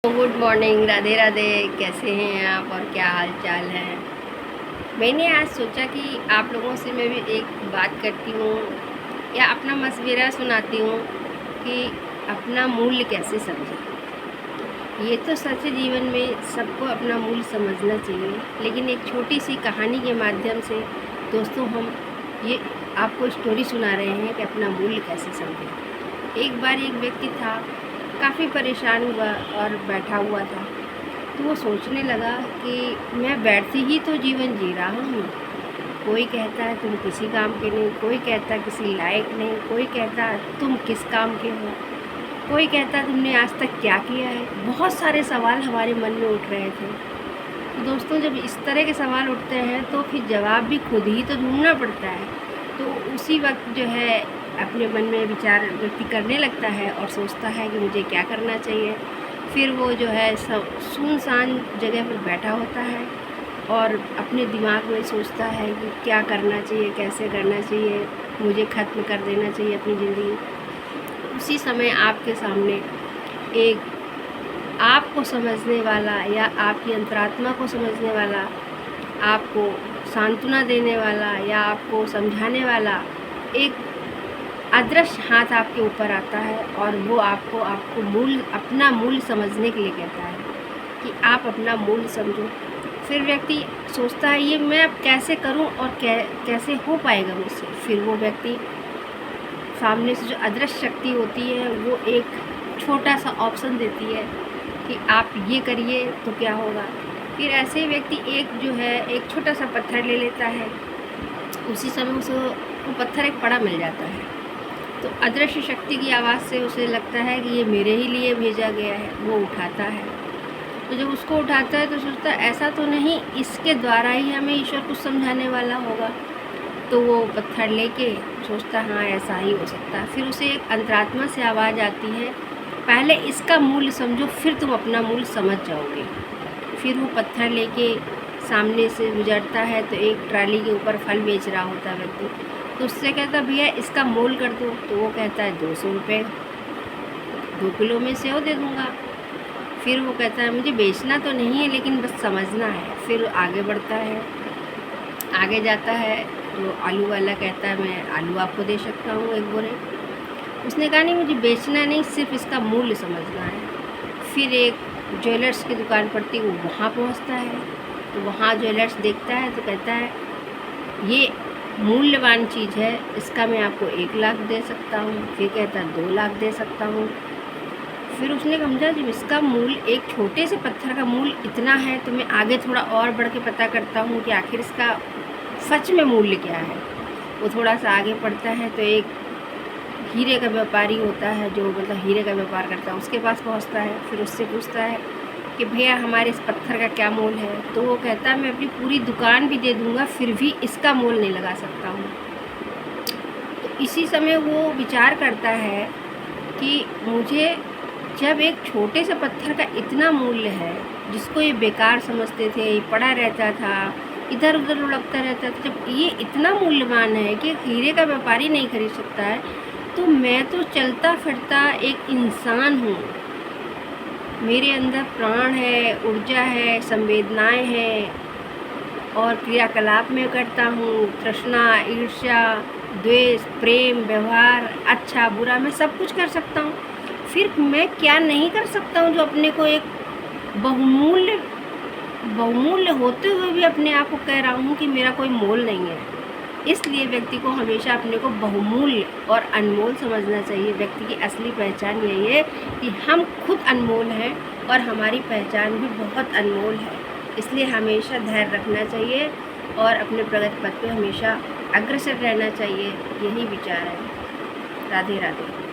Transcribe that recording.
Good morning, Radhe Radhe. कैसे हैं आप और क्या हाल चाल है? मैंने आज सोचा कि आप लोगों से मैं भी एक बात करती हूँ या अपना मशवरा सुनाती हूँ कि अपना मूल्य कैसे समझें। ये तो सच है, जीवन में सबको अपना मूल्य समझना चाहिए, लेकिन एक छोटी सी कहानी के माध्यम से दोस्तों हम ये आपको स्टोरी सुना रहे हैं कि अपना मूल्य कैसे समझें। एक बार एक व्यक्ति था, काफ़ी परेशान हुआ और बैठा हुआ था। तो वो सोचने लगा कि मैं बैठती ही तो जीवन जी रहा हूँ। कोई कहता है तुम किसी काम के नहीं, कोई कहता है किसी लायक नहीं, कोई कहता है तुम किस काम के हो, कोई कहता है तुमने आज तक क्या किया है। बहुत सारे सवाल हमारे मन में उठ रहे थे। तो दोस्तों, जब इस तरह के सवाल उठते हैं तो फिर जवाब भी खुद ही तो ढूंढना पड़ता है। तो उसी वक्त जो है अपने मन में विचार व्यक्ति करने लगता है और सोचता है कि मुझे क्या करना चाहिए। फिर वो जो है सब सुनसान जगह पर बैठा होता है और अपने दिमाग में सोचता है कि क्या करना चाहिए, कैसे करना चाहिए, मुझे ख़त्म कर देना चाहिए अपनी ज़िंदगी। उसी समय आपके सामने एक आपको समझने वाला या आपकी अंतरात्मा को समझने वाला, आपको सांत्वना देने वाला या आपको समझाने वाला एक अदृश्य हाथ आपके ऊपर आता है और वो आपको अपना मूल्य समझने के लिए कहता है कि आप अपना मूल्य समझो। फिर व्यक्ति सोचता है ये मैं अब कैसे करूं और कैसे हो पाएगा मुझसे। फिर वो व्यक्ति सामने से जो अदृश्य शक्ति होती है वो एक छोटा सा ऑप्शन देती है कि आप ये करिए तो क्या होगा। फिर ऐसे ही व्यक्ति एक छोटा सा पत्थर ले लेता है। उसी समय उसे वो पत्थर एक बड़ा मिल जाता है। तो अदृश्य शक्ति की आवाज़ से उसे लगता है कि ये मेरे ही लिए भेजा गया है। वो उठाता है, तो जब उसको उठाता है तो सोचता है ऐसा तो नहीं, इसके द्वारा ही हमें ईश्वर कुछ समझाने वाला होगा। तो वो पत्थर लेके सोचता हाँ ऐसा ही हो सकता है। फिर उसे एक अंतरात्मा से आवाज़ आती है, पहले इसका मूल्य समझो फिर तुम अपना मूल्य समझ जाओगे। फिर वो पत्थर लेके सामने से गुजरता है तो एक ट्राली के ऊपर फल बेच रहा होता है व्यक्ति। तो उससे कहता भैया इसका मोल कर दो। तो वो कहता है 200 रुपये, 2 किलो में सेव दे दूँगा। फिर वो कहता है मुझे बेचना तो नहीं है लेकिन बस समझना है। फिर आगे बढ़ता है, आगे जाता है तो आलू वाला कहता है मैं आलू आपको दे सकता हूँ 1 बोरे। उसने कहा नहीं मुझे बेचना नहीं, सिर्फ इसका मूल्य समझना है। फिर एक ज्वेलर्स की दुकान पड़ती वो वहाँ पहुँचता है। तो वहाँ ज्वेलर्स देखता है तो कहता है ये मूल्यवान चीज़ है, इसका मैं आपको 1 लाख दे सकता हूँ। फिर कहता है 2 लाख दे सकता हूँ। फिर उसने समझा जब इसका मूल्य एक छोटे से पत्थर का मूल्य इतना है तो मैं आगे थोड़ा और बढ़ के पता करता हूँ कि आखिर इसका सच में मूल्य क्या है। वो थोड़ा सा आगे बढ़ता है तो एक हीरे का व्यापारी होता है जो हीरे का व्यापार करता है, उसके पास पहुँचता है। फिर उससे पूछता है कि भैया हमारे इस पत्थर का क्या मोल है। तो वो कहता है मैं अपनी पूरी दुकान भी दे दूँगा फिर भी इसका मोल नहीं लगा सकता हूँ। तो इसी समय वो विचार करता है कि मुझे जब एक छोटे से पत्थर का इतना मूल्य है, जिसको ये बेकार समझते थे, ये पड़ा रहता था, इधर उधर लुढ़कता रहता था, जब ये इतना मूल्यवान है कि हीरे का व्यापारी नहीं खरीद सकता है, तो मैं तो चलता फिरता एक इंसान हूँ। मेरे अंदर प्राण है, ऊर्जा है, संवेदनाएं हैं और क्रियाकलाप में करता हूँ। तृष्णा, ईर्ष्या, द्वेष, प्रेम, व्यवहार, अच्छा बुरा, मैं सब कुछ कर सकता हूँ। फिर मैं क्या नहीं कर सकता हूँ जो अपने को एक बहुमूल्य होते हुए भी अपने आप को कह रहा हूँ कि मेरा कोई मोल नहीं है। इसलिए व्यक्ति को हमेशा अपने को बहुमूल्य और अनमोल समझना चाहिए। व्यक्ति की असली पहचान यही है कि हम खुद अनमोल हैं और हमारी पहचान भी बहुत अनमोल है। इसलिए हमेशा धैर्य रखना चाहिए और अपने प्रगति पथ पे हमेशा अग्रसर रहना चाहिए। यही विचार है। राधे राधे।